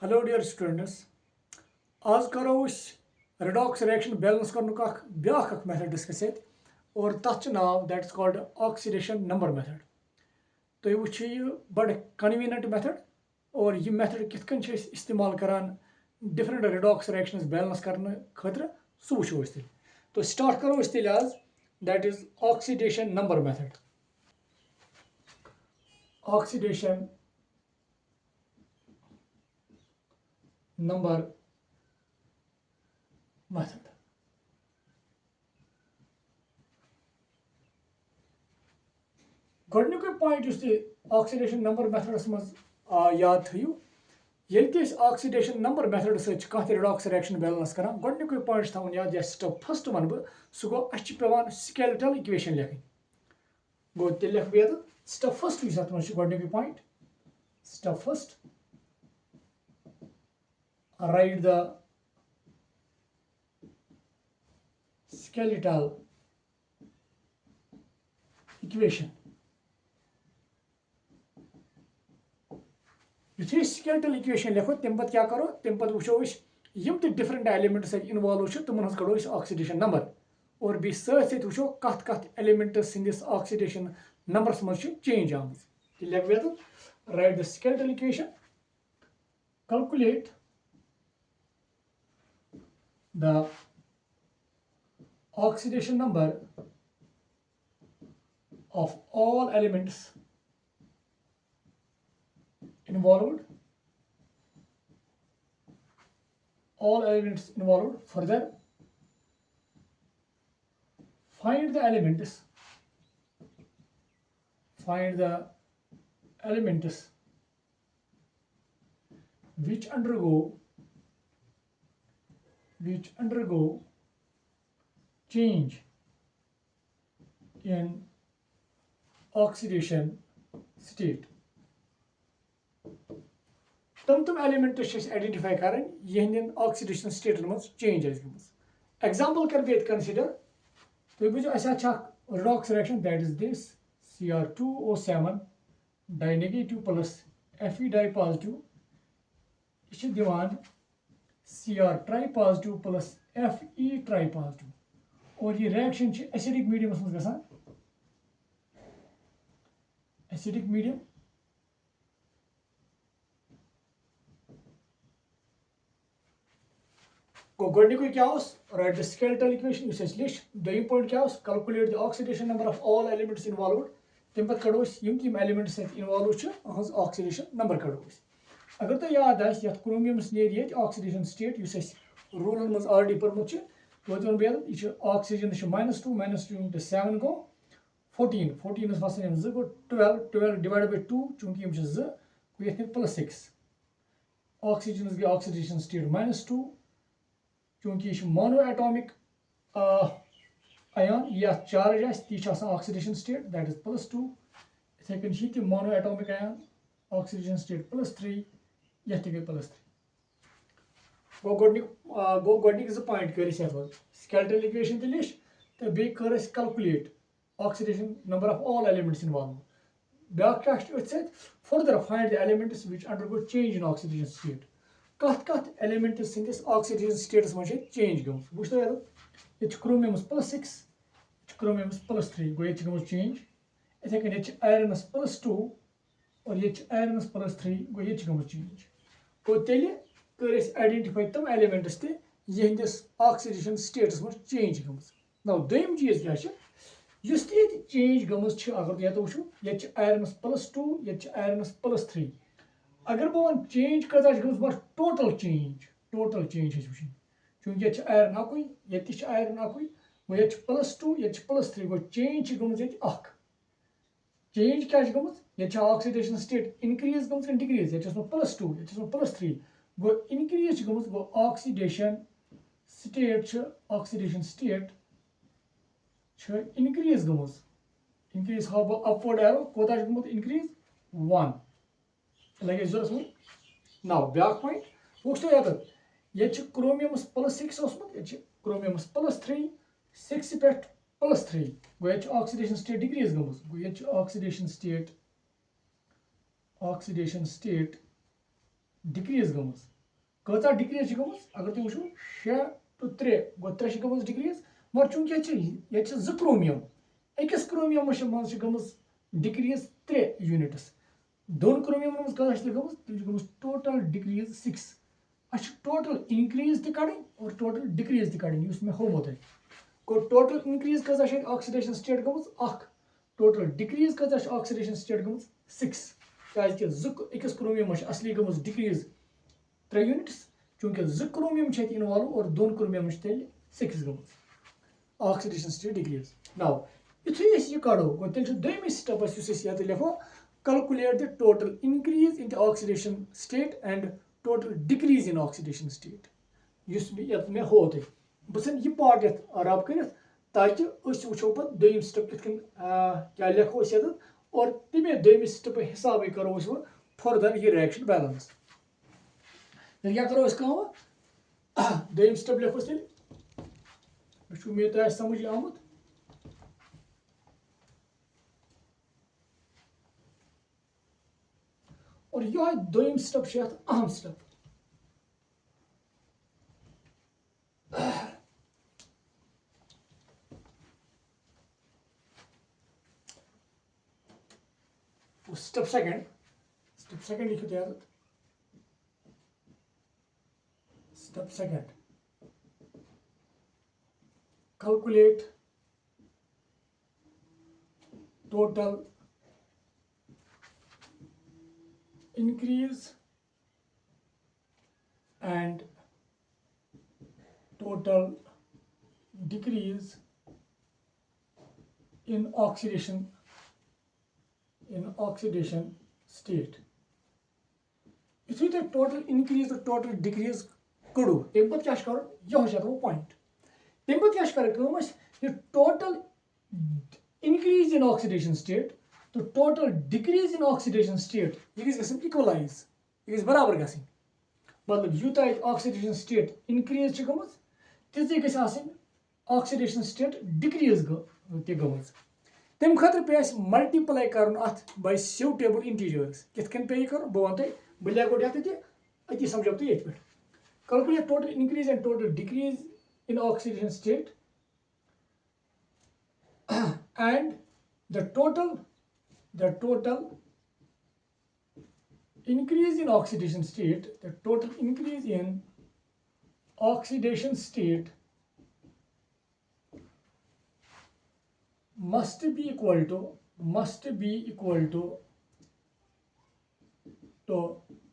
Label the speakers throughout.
Speaker 1: Hello dear students. आज करो redox reaction balance करनुक ब्याख मेथड डिस्कस और तथ नाव that is called oxidation number method. तो वो बड़ कन्वीनियंट मेथड और यह मेथड कितन इस्तेमाल करान डिफरेंट redox reactions बैलेंस करने खतर सह वो तो स्टार्ट करो तेल आज that is oxidation number method. Oxidation number method गोडनिक पॉइंट ऑक्सीडेशन नंबर मेथडस मज याद थो ये ऑक्सीडेशन नंबर मेथड सह रिडॉक्स रिएक्शन बैलेंस कर गोडनिक पॉइंट थवन याद या स्टेप फर्स्ट वन बह सह गो पेवान स्केलेटल इक्वेशन लिखन गो तेल लिख बह स्टेप फर्स्ट यह गोडनिक point step first write the skeletal equation युथि skeletal equation लिखो तम पे क्या करो तम पे वो यम डिफरेंट एलिमेंट्स इन्वॉल्व तमन कड़ो ऑक्सीडेशन नंबर और बी सत वो कत एलिमेंट्स सिंदिस ऑक्सीडेशन नंबरस मज चेंज आम लिख right the skeletal equation calculate the oxidation number of all elements involved further find the elements which undergo change in oxidation state तम एलिमेंट्स आइडेंटिफाई कर यहंद ऑक्सीडेशन स्टेट मज चेंज एग्जाम्पल कर बे consider तुम वो redox reaction that is this Cr2O7 di negative plus Fe di positive यह दिवान Cr tri positive plus Fe tri positive और ये रिएक्शन एसिडिक मीडियम मज गसान एसिडिक मीडियम गो गोडनिक क्या राइट द skeletal equation लिख दोम पॉइंट क्या calculate the oxidation number of all elements involve तम पे कड़ो यम एलिमेंट्स इन्वॉल्व ऑक्सीडेशन नंबर कड़ो अगर तुम याद आह क्रोमियमस नीर ऑक्सीडेशन स्टेट रूलन मज ऑलरेडी पर्मुत तो यह ऑक्सीजन -2 -2 7 गो 14 14 वसन 2 गो 12 12 डिवाइड बाय 2 चूंकि यम 2 गो ये +6 ऑक्सीजन गई ऑक्सीडेशन स्टेट -2 चूंकि यह मोनो एटॉमिक आयन यह चार्ज ती ऑक्सीडेशन स्टेट दैट इज +2 इथे कन mono atomic ion oxidation state +3 यह गई +3 गो गोडनिक पॉइंट कर skeletal equation तो लिख तो बे कर calculate oxidation number of all elements involve ब्याक क्या further find the elements which undergo change in oxidation state कत एलिमेंट्स सिंदिस ऑक्सीडेशन स्टेटस मज चेंज गम वो ये क्रोमियमस +6 क्रोमियमस +3 गो ये गम चेंज इथे कन ये आयरनस +2 और ये आयरनस +3 गो ये गम चेंज गो तेल कर आइडेंटिफाई तम एलिमेंट्स तहदिस ऑक्सीडेशन स्टेटस मज चेंज गम नौ दोम चीज क्या चेंज गम अगर ये वो ये आयरनस +2 ये आयरनस +3 अगर बह वन चेंज कत गम टोटल चेंज वो चूंकि ये आयरन अकु ये आयरन अकु गो ये +2 ये +3 गो चेंज गम चेंज क्या गम ये ऑक्सीडेशन स्टेट इंक्रीज गम डिक्रीज ये +2 ये +3 गो इंक्रीज गम गो ऑक्सीडेशन स्टेट इंक्रीज गम इंक्रीज हाउ बह अपवर्ड एरो कोता गम इंक्रीज 1 लगे जरूरत नौ ब्याक पॉइंट वो ये क्रोमियमस +6 ये क्रोमियमस +3 6 पे +3 गो ये ऑक्सीडेशन स्टेट डिक्रीज गम गो ये ऑक्सीडेशन स्टेट डिक्रीज गमज कचा डिक्रीज गमज अगर तुम वो 6 to 3 गो 3 गमज डिक्रीज मगर चूंकि ये 2 क्रोमियम अकिस क्रोमियम मज गमज डिक्रीज 3 यूनिट्स 2 क्रोमियम मज कत गमज तुम गमज टोटल डिक्रीज 6 अच्छ टोटल इंक्रीज त कड़न और टोटल डिक्रीज त कड़न मे होमो तुम गो टोटल इंक्रीज कत ऑक्सीडेशन स्टेट गमज 1 टोटल डिक्रीज कत ऑक्सीडेशन स्टेट गमज 6 क्या अकिस क्रोमियम असली गमज डिक्रीज 3 यूनिट्स चूंकि 2 क्रोमियम इन्वॉल्व और 2 क्रोमियम 6 गमज ऑक्सीडेशन स्टेट डिक्रीज नाउ युथु यह कड़ो गो तेल दोमी स्टेपस ये लिखो calculate the total increase in the oxidation state and total decrease in oxidation state मे हो तुम बस यह पार्ट ये रब कर ताकि वो पे दोम स्टेप क्या लिखो और तमे दोमी स्टेप हिसाब करो फर्दर यह रिएक्शन बैलेंस क्या करो दोम स्टेप लिखो तेल उम्मीद तो समझ आमुत और यह दोम स्टेप अहम स्टेप स्टेप सेकंड लिखो याद step second calculate total increase and total decrease in oxidation state. If you take total increase or total decrease करो तम पे क्या करो यह वो पॉइंट तम पे क्या कर ये total increase in oxidation state तो total decrease in oxidation state यह इक्वलाइज यह बराबर गई मतलब यूत ऑक्सीडेशन स्टेट इंक्रीज गमज ती गई ऑक्सीडेशन स्टेट डिक्रीज गमज तम खतर पे मल्टीप्लाई कर बाय सूटेबल इंटीजर्स कित पे कर बह वन तुम बह लिखो ये अति समझो तुम ये calculate total increase and total decrease in oxidation state and the total increase in oxidation state, the total increase in oxidation state must be equal to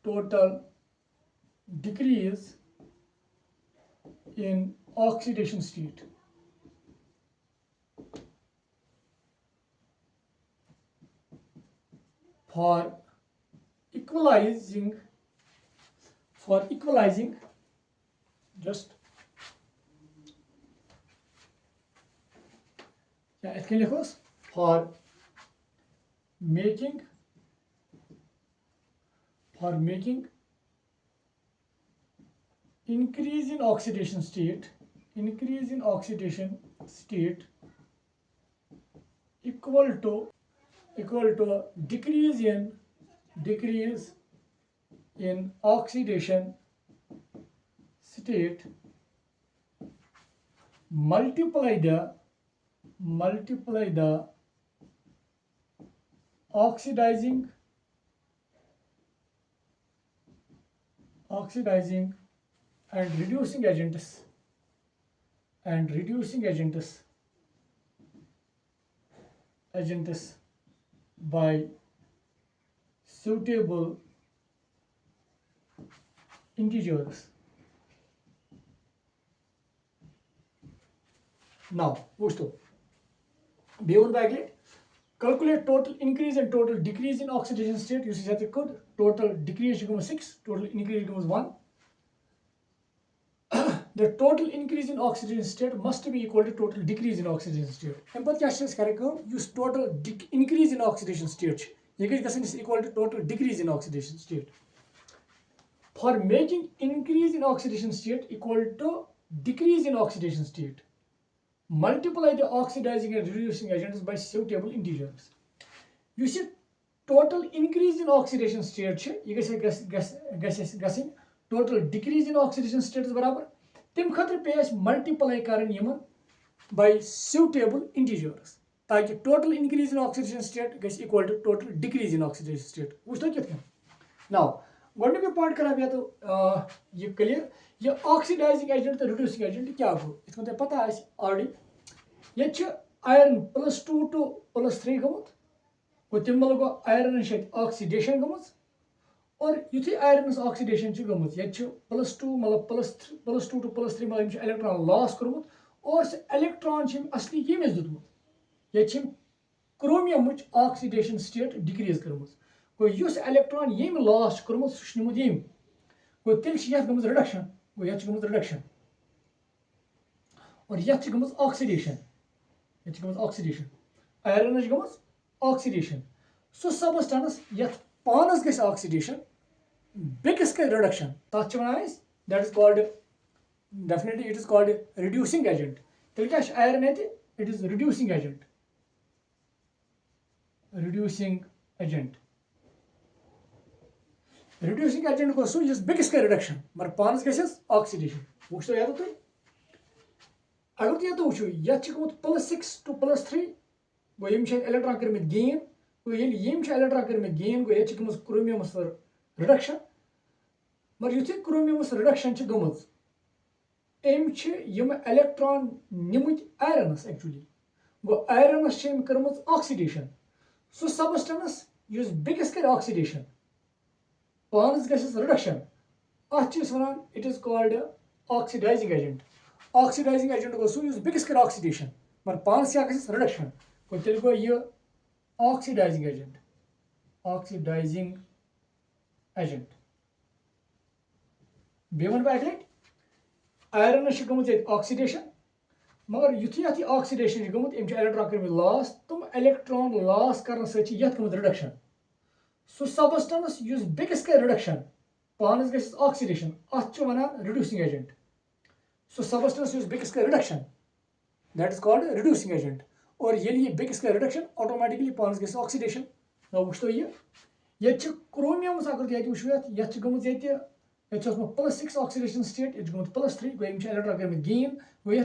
Speaker 1: total decrease in oxidation state. For equalizing just for making increase in oxidation state equal to decrease in oxidation state multiply the oxidizing and reducing agents by suitable integers. Now, beyond back, calculate total increase and total decrease in oxidation state. You see that code total decrease becomes 6, total increase becomes 1. The total increase in oxidation state must be equal to total decrease in oxidation state. And but use total increase in oxidation state. You is equal to total decrease in oxidation state. For making increase in oxidation state equal to decrease in oxidation state, multiply the oxidizing and reducing agents by suitable integers. You see total increase in oxidation state ये गस total decrease in oxidation state बराबर तम खतर पे multiply कर by suitable integers ताकि total increase in oxidation state Gus equal to total decrease in oxidation state वुचो कित now गोडनिक point कर तो ये क्लियर ये ऑक्सीडाइजिंग एजेंट तो रिड्यूसिंग एजेंट क्या गो इसमें तो पता है ऑलरेडी ये आयरन +2 to +3 गमुत गो तम गो आयरन ऑक्सीडेशन गमुत और युथि आयरन ऑक्सीडेशन गमुत ये +2 मतलब +2 to +3 मतलब इलेक्ट्रॉन लॉस कर्मुत और से इलेक्ट्रॉन असली यमिस दुतमुत ये क्रोमियम ऑक्सीडेशन स्टेट डिक्रीज कर्मुत गो युस इलेक्ट्रॉन यम लॉस कर्मुत सह निमुत यम गो तेल गमुत रिडक्शन गो ये गमुत रिडक्शन और ये गमुत ऑक्सीडेशन ऑक्सीडेशन आयरन गमुत ऑक्सीडेशन सो सबस्टेंस ये पानस गस ऑक्सीडेशन बेकिस कर रिडक्शन तथ वन that is called definitely it is called reducing agent tel kya iron it is reducing agent reducing agent go so is biggest reduction mar panas gases oxidation wuchto ya to agar tu ya to wuchu ya chikmut +6 to +3 go yim chen electron kermit gain go yim chen electron kermit gain go ya chikmut chromium reduction mar yuthi chromium reduction ch gomut electron निमुत आयरनस actually गो आयरनस कर्म oxidation so substance युस बेकिस कर oxidation पानस गस रिडक्शन अत वन it is called oxidizing agent गो सो युस बेकिस कर ऑक्सीडेशन मगर पानस क्या गस रिडक्शन गो तेल गो ये ऑक्सीडाइजिंग एजेंट बे वन बह अक आयरन गमुत ऑक्सीडेशन मगर युथि ऑक्सीडेशन गमुत इलेक्ट्रॉन कर लॉस तुम इलेक्ट्रॉन लॉस कर गमुत रिडक्शन सो सबस्टेंस युस बेकिस कर रिडक्शन पानस गस ऑक्सीडेशन अत वन रिड्यूसिंग एजेंट सो सबस्टेंस युस बेकिस कर reduction that is called reducing agent और ये बेकिस कर रिडक्शन ऑटोमेटिकली पानस गस ऑक्सीडेशन वो ये क्रोमियम अगर वो गमुत +6 ऑक्सीडेशन स्टेट ये +3 गो इलेक्ट्रॉन कर गेन गो ये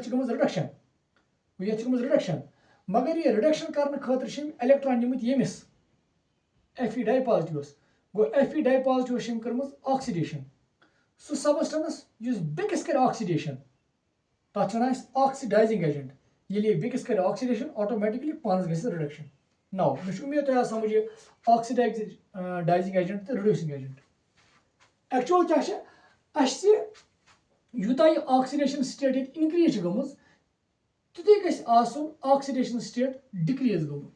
Speaker 1: रिडक्शन मगर ये रिडक्शन करने खतर इलेक्ट्रॉन निमुत यमिस Fe डाइपॉजिटिवस गो Fe डाइपॉजिटिवस कर्म ऑक्सीडेशन सो सबस्टेंस युस बेकिस कर ऑक्सीडेशन तथ वन ऑक्सीडाइजिंग एजेंट ये बेकिस कर ऑक्सीडेशन ऑटोमेटिकली पानस गस रिडक्शन नाउ मे उम्मीद तुम समझ ये ऑक्सीडाइजिंग एजेंट तो रिड्यूसिंग एजेंट एक्चुअल क्या यूत ऑक्सीडेशन स्टेट इनक्रीज गमुत तुत गस ऑक्सीडेशन स्टेट डिक्रीज गमुत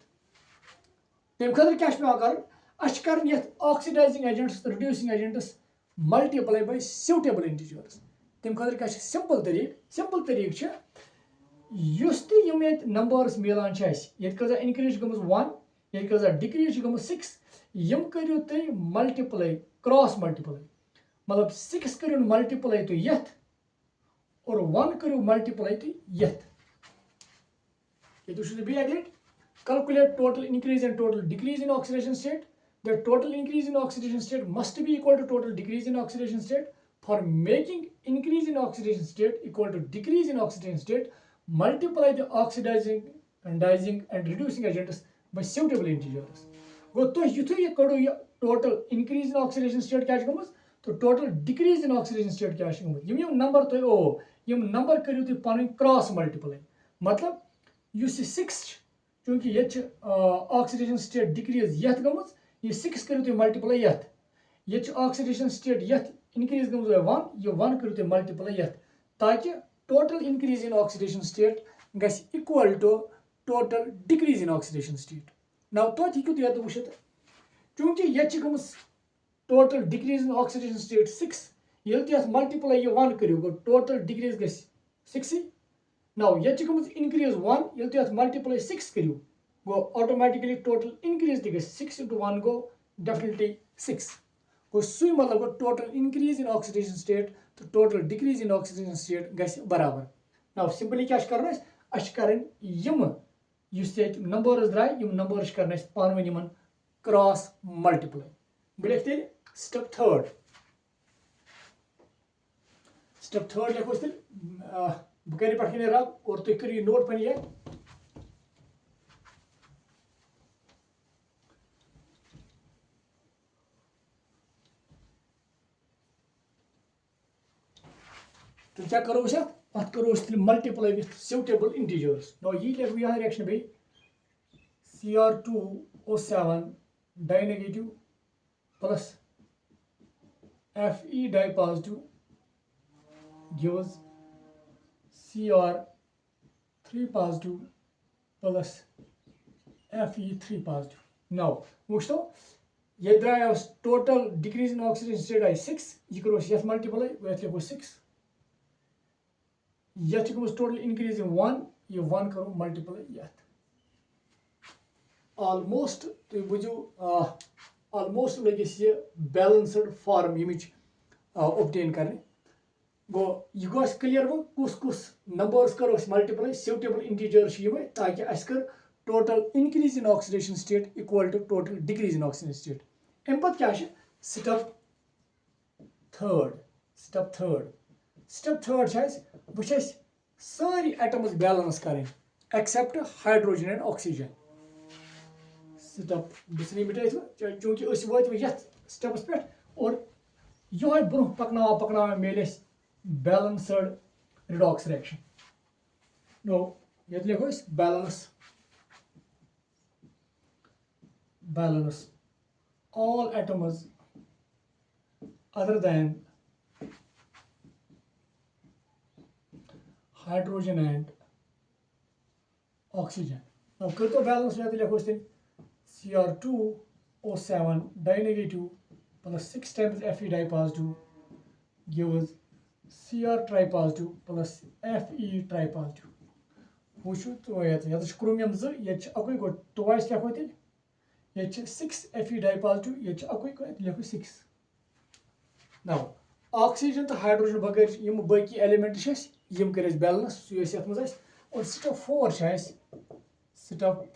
Speaker 1: तम खतर क्या पे कर oxidizing agents reducing agents multiply by suitable integers तम खतर क्या सिंपल तरीक नंबर्स मिलान कर इनक्रीज गमुत 1 ये कर डिक्रीज गमुत 6 यम करू तुम मल्टीप्लाई क्रॉस मल्टीप्लाई मतलब 6 करू मल्टीप्लाई तो यथ और 1 करू मल्टीप्लाई तो यथ ये बी again calculate total increase and total decrease in oxidation state. The total increase in oxidation state must be equal to total decrease in oxidation state. For making increase in oxidation state equal to decrease in oxidation state, multiply the oxidizing, condensing and reducing agents by suitable integers. Go to you करो ये total increase in oxidation state क्या गमुत तो total decrease in oxidation state क्या गमुत यम number तो यम number करू तुम पन cross multiply मतलब युस 6 चूंकि ये ऑक्सीडेशन स्टेट डिक्रीज यथ गमुत ये 6 करू तुम मल्टीप्लाई यथ ये ऑक्सीडेशन स्टेट यथ इनक्रीज गमुत 1 ये 1 करू तुम मल्टीप्लाई यथ ताकि total increase in oxidation state गस equal to total decrease in oxidation state now तो हेकु तुम वुचित चूंकि ये गमुत total decrease in oxidation state 6 ये तुम मल्टीप्लाई ये 1 करू गो टोटल डिक्रीज गस 6 नाउ ये गमुत इनक्रीज 1 ये तुम मल्टीप्लाई 6 करू गो ऑटोमेटिकली टोटल इनक्रीज गस 6 into 1 गो डेफिनेटली 6 गो सु मतलब गो total increase in oxidation state तो total decrease in oxidation state गस बराबर नाउ सिंपली क्या कर यम नंबर्स द्राय यम नंबर्स कर पान वन क्रॉस मल्टीप्लाई बह लिख तेल स्टेप थर्ड लिखो तेल बह कर पे रब और तुम करो यह नोट पे तो क्या करो अत करो मल्टीप्लाई विथ suitable integers नो ये लिखो यहाँ रिएक्शन भाई Cr2O7 di negative plus Fe di positive gives Cr3 positive plus Fe3 positive. Now वुचो ये द्राय total decrease in oxygen state आई 6 ये करो यथ मल्टीप्लाई वो लिखो 6 यथ टोटल इंक्रीज इन 1 ये 1 करो मल्टीप्लाई यथ ऑलमोस्ट तो बुझो ऑलमोस्ट लगिस ये बैलेंस्ड फॉर्म यमिच ऑब्टेन करने गो यह गो क्लियर वो कुस नंबर्स करो मल्टीप्लाई suitable इंटीजर्स ये ताकि अस कर total increase in oxidation state equal to total decrease in oxygen state अम पत क्या स्टेप थर्ड वह सारी एटम्स बैलेंस करें except hydrogen and oxygen step बिसनी मिटे चूंकि वो ये स्टेपस पे और ये ब्रोह पकना मेले बैलेंस्ड रिडॉक्स रिएक्शन नो ये लिखो balance all atoms other than hydrogen and oxygen. Now कर तो balance में लिखो Cr2O7 dinegative plus 6 times Fe dipositive gives Cr tripositive plus Fe tripositive. वुचो तो ये क्रोमियम 2 ये अकुई गो ट्वाइस लिखो तेल ये 6 Fe dipositive ये अकुई लिखो 6. Now ऑक्सीजन तो हाइड्रोजन बगैर यम बाकी एलिमेंट यम कर बैलेंस यथ मज और step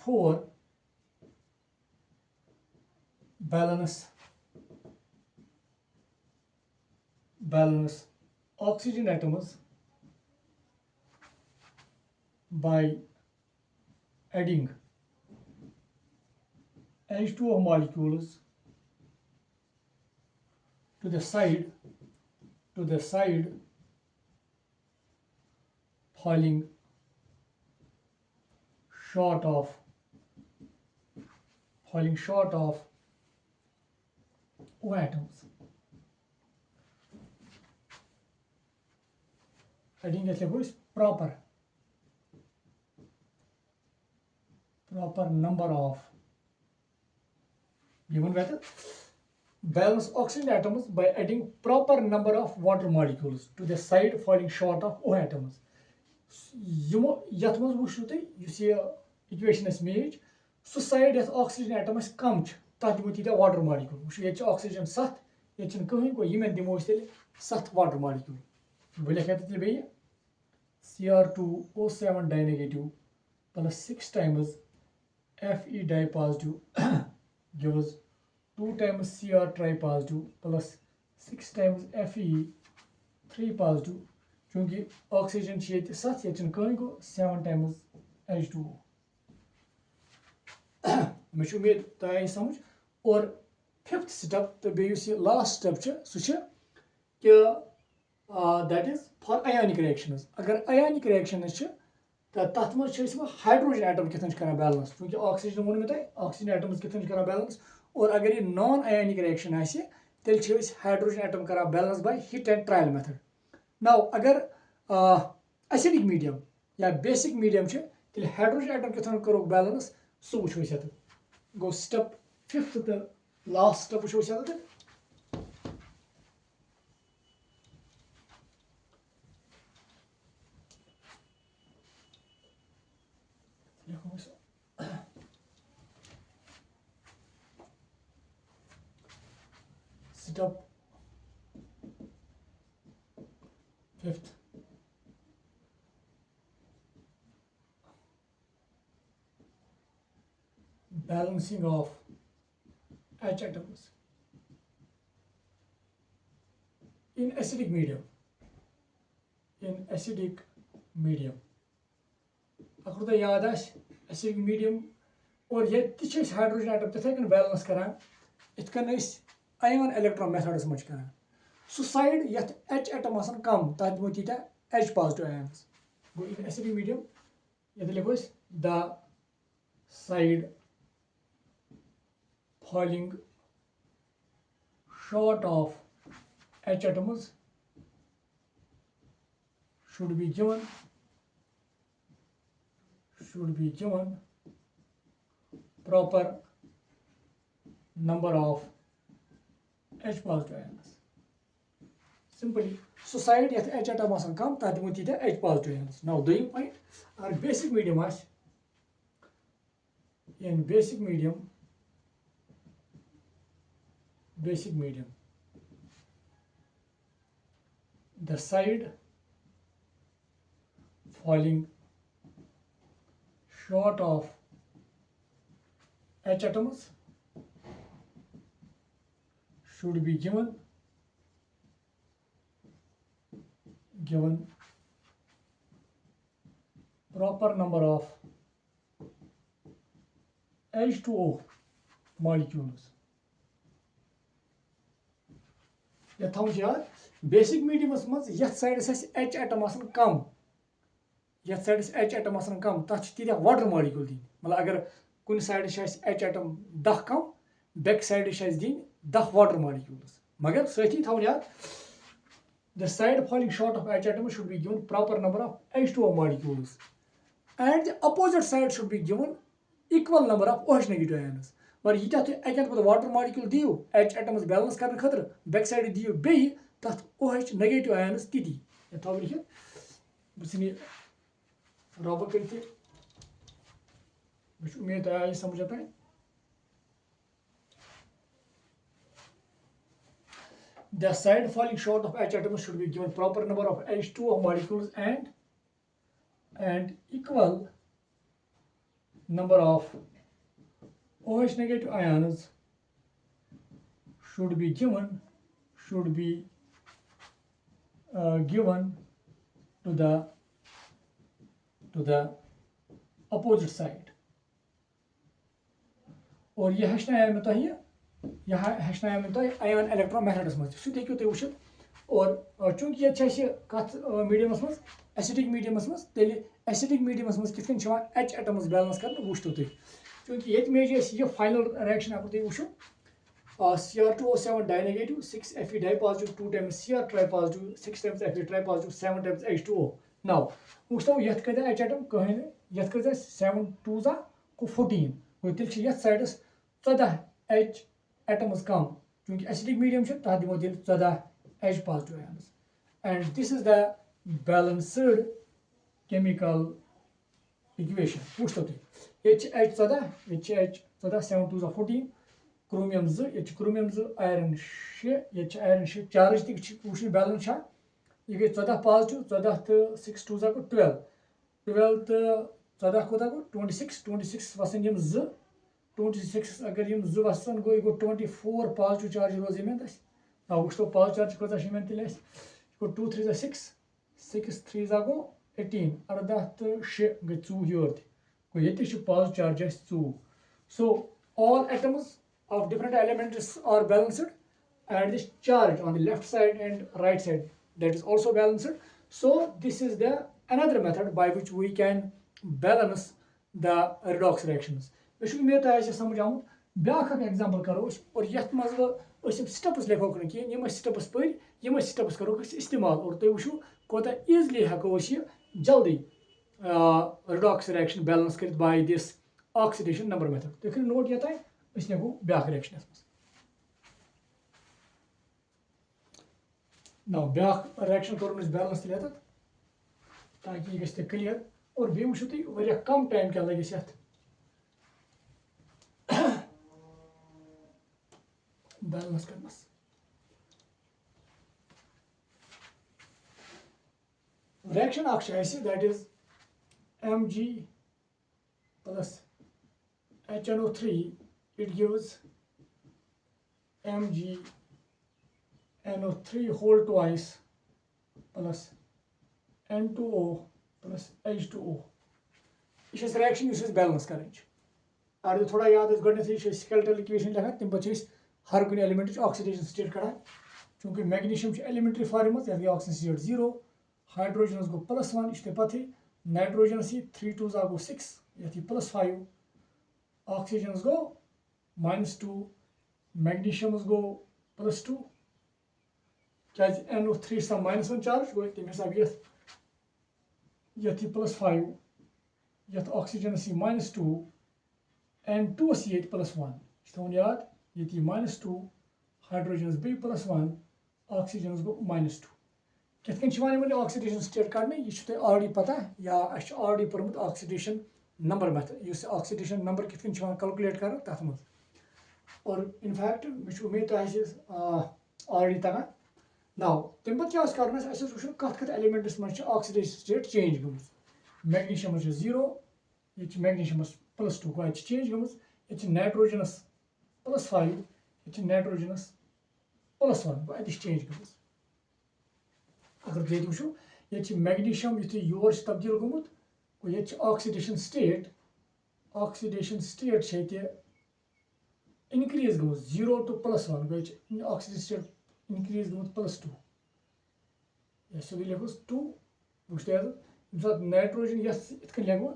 Speaker 1: 4 balance oxygen atoms by adding H2O molecules to the side falling short of O atoms. Adding is proper number of given whether balance oxygen atoms by adding proper number of water molecules to the side falling short of O atoms. Yath maz wuchu tui equation is made so side yath oxygen atom is kam tat dimo tita water molecule wuchu yet oxygen 7 yet chin kahin ko yemen dimo tel 7 water molecule bole khatil be Cr2O7 dinegative plus 6 times Fe dipositive gives 2 times Cr tripositive plus 6 times Fe3 positive क्योंकि oxygen 7 ये कहीं को 7 times H2O मुझे उम्मीद तय समझ और 5th step तो बेस लास्ट स्टेप सह कि that is for ionic reactions अगर आयोनिक रिएक्शंस तथ मज हाइड्रोजन एटम कितन कर बैलेंस क्योंकि ऑक्सीजन वो मे ऑक्सीजन एटम्स कितन कर बैलेंस और अगर ये नॉन आयोनिक रिएक्शन आसे तेल हाइड्रोजन एटम कर balance bye hit and trial method now अगर एसिडिक मीडियम या बेसिक मीडियम तेल हाइड्रोजन एटम कितन करो बैलेंस सह वो ये गो स्टेप 5th तो लास्ट स्टेप वो ये step 5th balancing of H atoms in acidic medium. In acidic medium. अगर तो याद acidic medium और ये तिच हाइड्रोजन एटम तथे कन बैलेंस करान इत कन आयन इलेक्ट्रॉन मेथड्स मज करान सो साइड यथ H एटम आसन कम तथ दिमो तीटा H पॉजिटिव आयन्स गो इन एसिडिक मीडियम यथ लिखो the side falling short of H atoms should be given proper number of H positive ions. Simply, so side yet H atom asan kam ta dimo tita H positive ions. Now doing point our basic medium as in basic medium the side falling short of H atoms should be given proper number of H2O molecules. यह थो याद basic mediums मज यथ sides H atom आसन कम यथ sides H atom आसन कम तथ तीत वाटर मॉलिक्यूल दिन मतलब अगर कुन sides H atom 10 come back sides दिन 10 वाटर मॉलिक्यूल्स मगर सही थो याद the side falling short of H atom should be given proper number of H2O molecules and the opposite side should be given equal number of OH negative ions. और ये अकन पे water molecule दियो H atoms balance करने खतर back side दियो बे तथ OH negative ions तीती ये थो लिखित बसनी रब करते बस उम्मीद आया समझ आता है the side falling short of H atoms should be given proper number of H2O molecules and equal number of OH negative ions should be given to the opposite side. और ये हेचनाया में तो आयन इलेक्ट्रॉन मेथड्स मज सह हेकु तुम वुचित और चूंकि ये कत मीडियमस मज एसिडिक मीडियमस मज तेल एसिडिक मीडियमस मज किथ H एटम्स बैलेंस कर वुचतो तुम चूंकि ये मेज ये फाइनल रिएक्शन अगर तुम वुचो Cr2O7 dinegative 6 Fe dipositive 2 times Cr tripositive 6 times Fe tripositive 7 times H2O. Now वुचतो यथ कद H एटम कहीं यथ कद 7 2 को 14 गो तेल यथ साइडस 14 H atoms कम क्योंकि एसिडिक मीडियम तथ दिमो तेल 14 H positive ions and this is the balanced chemical equation वुचतो तुम ये H 14 ये H 14 7 2 14 क्रोमियम 2 ये क्रोमियम 2 आयरन 6 ये आयरन 6 चार्ज तक बैलेंस ये गई 14 पॉजिटिव 14 तो 6 2 को 12 12 तो 14 कोता को 26 वसन 2 26 अगर 2 वसन गो 24 पॉजिटिव चार्ज रोज में ना वो पॉजिटिव चार्ज कोता तेल 2 3 6 6 3 को 18 18 तो 6 गई 2 योर गो ये positive charge 2 so all atoms of different elements are balanced and this charge on the left side and right side that is also balanced. So this is the another method by which we can balance the redox reactions. मैं उम्मीद है समझ आऊँ ब्याख example करो और यथ मज steps लिखो कि स्टेप्स पे स्टेप्स करो इस्तेमाल और तुम वो कोता ईजिली हेको जल्दी redox reaction बैलेंस कर by this oxidation number method. तुम नोट ये लिखो ब्याख रिएक्शन ना ब्याख रिएक्शन करो बैलेंस तेल ताकि यह गि क्लियर और बे वो तुम कम टाइम क्या लगे balance Karan's reaction that is Mg plus HNO3 it gives MgNO3 whole twice plus N2O plus H2O. यह रिएक्शन बैलेंस कर अगर थोड़ा याद गोडनैथ स्केलेटल इक्वेशन लिखान तम पे हर कुछ एलिमेंट ऑक्सीडेशन स्टेट कड़ान चूंकि मैग्नीशियम एलिमेंट्री फॉर्म मज गई ऑक्सीजन स्टेट 0 हाइड्रोजन गो +1 यह पता नाइट्रोजन 3 2 गो 6 ये +5 ऑक्सीजन गो -2 मैग्नीशियम गो +2 क्या NO3 -1 चार्ज गो तम हिसाब ये +5 ये ऑक्सीजन -2 N2 ये +1 थोन याद ये -2 हाइड्रोजन बे +1 ऑक्सीजन गो -2 कितन ऑक्सीडेशन स्टेट कड़ने यह ऑलरेडी पता या ऑलरेडी पोर्मुत ऑक्सीडेशन नंबर मेथड इस ऑक्सीडेशन नंबर कितन कैलकुलेट कर तथ मज और इनफैक्ट मे उम्मीद तो ऑलरेडी तगान नाउ तम पे क्या कर कत एलिमेंटस मज ऑक्सीडेशन स्टेट चेंज गम मैग्नीशियम 0 ये मैग्नीशियम +2 गो चेंज गम ये नाइट्रोजनस +5 ये नाइट्रोजनस +1 गो चेंज गम अगर ये वो ये मैग्नीशियम यु योर तब्दील गोमुत ये ऑक्सीडेशन स्टेट इनक्रीज गोमुत 0 to +1 गो ऑक्सीडेशन स्टेट इनक्रीज गोमुत +2 ये सोई लिखोस 2 वुचते नाइट्रोजन ये लिखो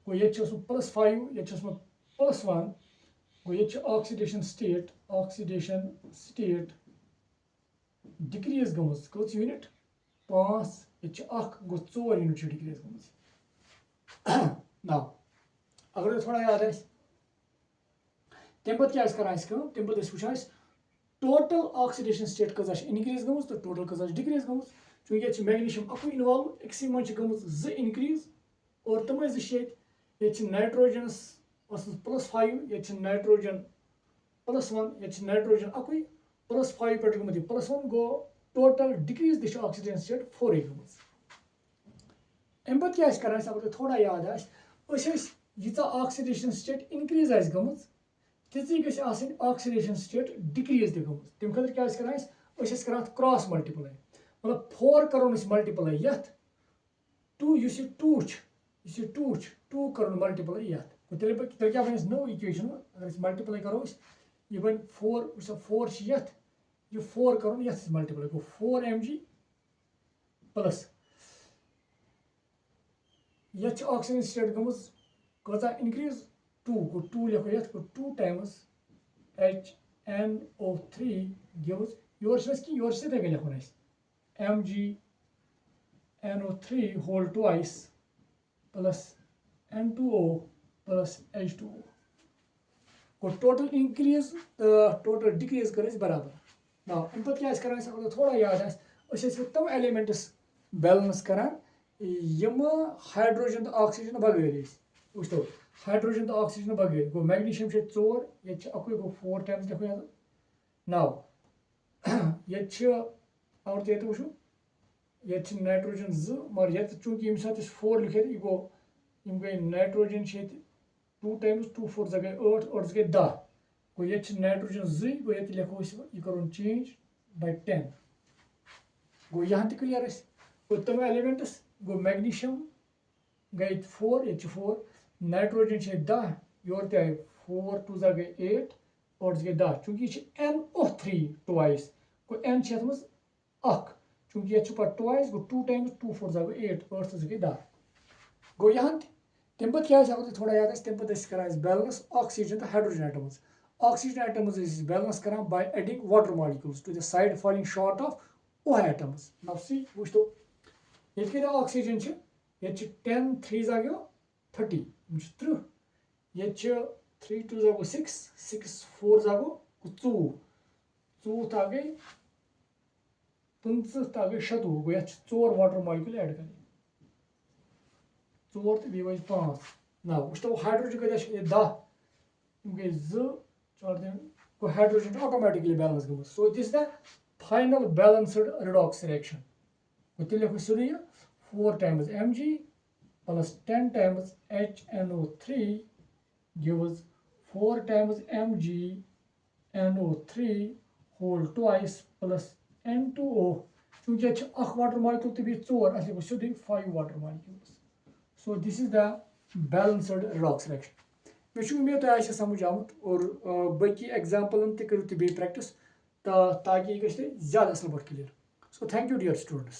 Speaker 1: गो ये +5 ये +1 गो ये ऑक्सीडेशन स्टेट डिक्रीज गमज कस यूनिट 5 ये गो 4 यूनिट डिक्रीज गमज नाउ अगर थोड़ा याद तम पे क्या करान तम पे वो टोटल ऑक्सीडेशन स्टेट कजा इनक्रीज गमज तो टोटल कजा डिक्रीज गमज चूंकि ये मैग्नीशियम अकु इन्वॉल्व अक्सी मज गमज 2 इनक्रीज और तम ये नाइट्रोजनस +5 ये नाइट्रोजन +1 ये नाइट्रोजन अकु +5 पे गमत +1 गो टोटल डिक्रीज दिश ऑक्सीजन स्टेट 4 गमज अम पे क्या करान अगर थोड़ा याद यीचा ऑक्सीडेशन स्टेट इनक्रीज गमज ती गई ऑक्सीडेशन स्टेट डिक्रीज गमज तम खतर क्या करान क्रॉस मल्टीप्लाई मतलब 4 करो मल्टीप्लाई ये 2 कर मल्टीप्लाई ये क्या बन नो इक्वेशन अगर मल्टीप्लाई करो यह बन 4 ये 4 कर मल्टीप्लाई गो 4 mg प्लस ये ऑक्सीजन स्टेट गमज कजा इनक्रीज 2 गो 2 लिखो ये 2 टाइम्स HNO3 गिव्स योर लिखो MgNO3 whole twice plus N2O plus H2O को टोटल इंक्रीज टोटल डिक्रीज कर बराबर ना अम पे क्या करान अगर थोड़ा याद तम एलिमेंट्स बैलेंस करान यम हाइड्रोजन तो ऑक्सीजन बगैर वो हाइड्रोजन तो ऑक्सीजन बगैर गो मैग्नीशियम 4 ये अकु गो 4 टाइम्स लिखो ये नाउ ये और ये वो ये नाइट्रोजन 2 मगर ये चूंकि ये 4 लिखे यह गो गई नाइट्रोजन 2 टाइम्स 2 4 गई 8 8 गई 10 गो ये नाइट्रोजन 2 गो ये लिखो यह कर चेंज बाय 10 गो यहाँ क्लियर गो तम एलिमेंट्स गो मैग्नीशियम गई 4 ये 4 नाइट्रोजन 10 योर तय 4 2 गई 8 8 गई 10 चूंकि NO3 ट्वाइस गो N मज चूंकि ये ट्वाइस गो 2 टाइम्स 2 4 गो 8 8 गई 10 गो यहाँ तम पे क्या अगर थोड़ा याद तम पे करान बैलेंस ऑक्सीजन तो हाइड्रोजन एटम्स बैलेंस करान by adding water molecules to the side falling short of OH atoms now see वो ये ऑक्सीजन ये 10 3 गो 30 30 ये 3 2 गो 6 6 4 गो 4 गई 25 गई 27 गो ये 4 वाटर मॉलिक्यूल ऐड कर 4 तो बी 5 ना वो हाइड्रोजन गई 10 गई 2 4 गो हाइड्रोजन ऑटोमेटिकली बैलेंस गो so this the final balanced redox reaction वो लिखो सीधे 4 times Mg plus 10 times HNO3 gives 4 times Mg NO3 whole twice plus N2O. चूंकि अख वाटर मॉलिक्यूल तो भी 4 अस लिखो सीधे 5 water molecules. So this is the balanced redox reaction. मे उम्मीद तुम आए समझ आमुत और बाकी एग्जाम्पल तक करो तुम प्रैक्टिस ताकि यह गि ज्यादा असल पे clear. So thank you dear students.